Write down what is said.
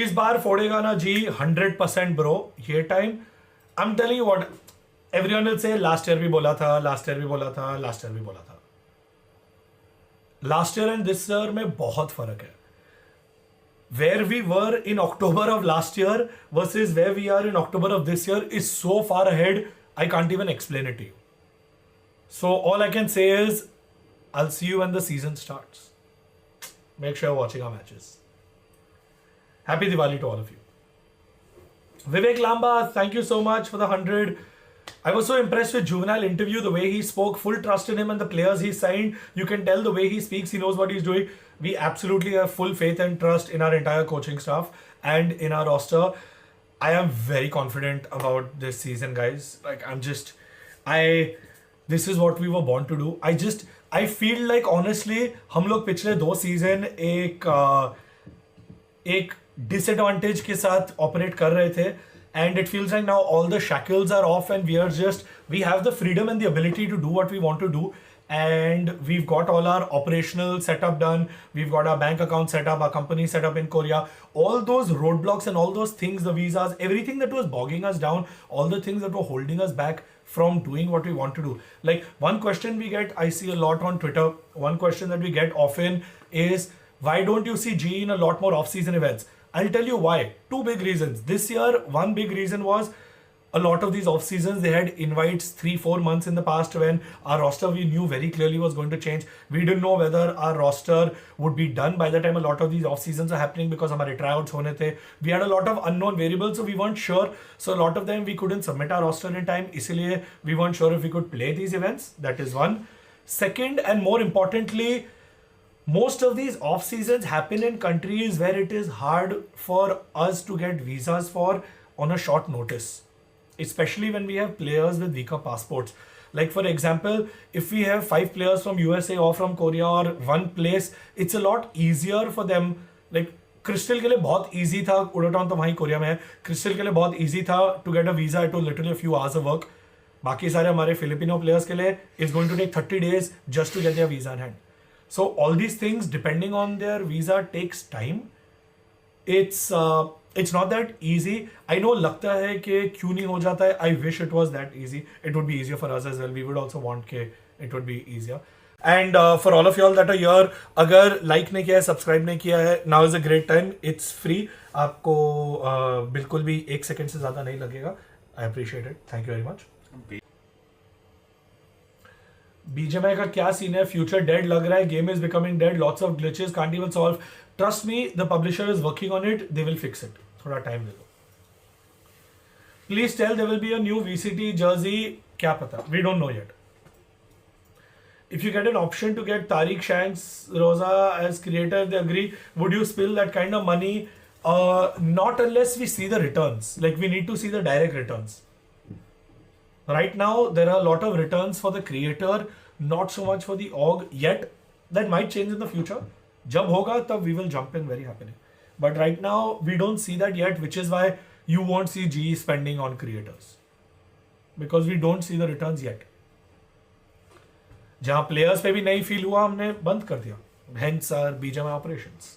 इस बार फोड़ेगा ना जी 100% ब्रो. ये time I am telling you what everyone will say last year भी बोला था, लास्ट ईयर भी बोला था, लास्ट ईयर भी बोला था. Last year and this year में बहुत फर्क है. Where we were in October of last year versus where we are in October of this year is so far ahead, I can't even explain it to you. So all I can say is, I'll see you when the season starts. Make sure you're watching our matches. Happy Diwali to all of you. Vivek Lamba, thank you so much for the 100. I was so impressed with Juvenile interview, the way he spoke, full trust in him and the players he signed. You can tell the way he speaks, he knows what he's doing. We absolutely have full faith and trust in our entire coaching staff and in our roster. I am very confident about this season, guys. Like, this is what we were born to do. I feel like honestly, हम लोग पिछले 2 season एक disadvantage के साथ operate कर रहे थे. And it feels like now all the shackles are off and we have the freedom and the ability to do what we want to do. And we've got all our operational setup done. We've got our bank account set up, our company set up in Korea. All those roadblocks and all those things, the visas, everything that was bogging us down, all the things that were holding us back from doing what we want to do. Like, one question we get, I see a lot on Twitter, one question that we get often is, why don't you see GE in a lot more off-season events? I'll tell you why. 2 big reasons. This year, one big reason was a lot of these off seasons, they had invites 3-4 months in the past when our roster we knew very clearly was going to change. We didn't know whether our roster would be done by the time a lot of these off seasons are happening because our tryouts hone the. We had a lot of unknown variables, so we weren't sure. So a lot of them we couldn't submit our roster in time. Isliye we weren't sure if we could play these events. That is one. Second, and more importantly, most of these off seasons happen in countries where it is hard for us to get visas for on a short notice, especially when we have players with weaker passports. Like, for example, if we have 5 players from USA or from Korea or one place, it's a lot easier for them. Like, Crystal के लिए बहुत easy था, उड़ाटाउन तो वहीं Korea में है. Crystal के लिए बहुत easy था to get a visa. It was literally a few hours of work. बाकी सारे हमारे Filipino players के लिए it's going to take 30 days just to get their visa in hand. So all these things, depending on their visa, takes time. It's not that easy. I know लगता है कि क्यों नहीं हो जाता है. I wish it was that easy. It would be easier for us as well. We would also want कि it would be easier. And for all of y'all that are here, अगर like नहीं किया है, subscribe नहीं किया है, now is a great time. It's free. आपको बिल्कुल भी 1 सेकंड से ज़्यादा नहीं लगेगा. I appreciate it. Thank you very much. BGMI का क्या सीन है? फ्यूचर डेड लग रहा है. Game is becoming dead. Lots of glitches, can't even solve. Trust me, the publisher is working on it. They will fix it. थोड़ा time दे दो. Please tell there will be a new VCT jersey. क्या पता, we don't know yet. If you get an option to get Tariq Shanks, Rosa as creator, they agree. Would you spill that kind of money? Not unless we see the returns. Like, we need to see the direct returns. Right now, there are a lot of returns for the creator, not so much for the org yet. That might change in the future. Jab hoga, tab we will jump in very happily. But right now, we don't see that yet, which is why you won't see GE spending on creators. Because we don't see the returns yet. जहाँ players पे भी नहीं feel हुआ, हमने बंद कर दिया. Hence our BGMI operations.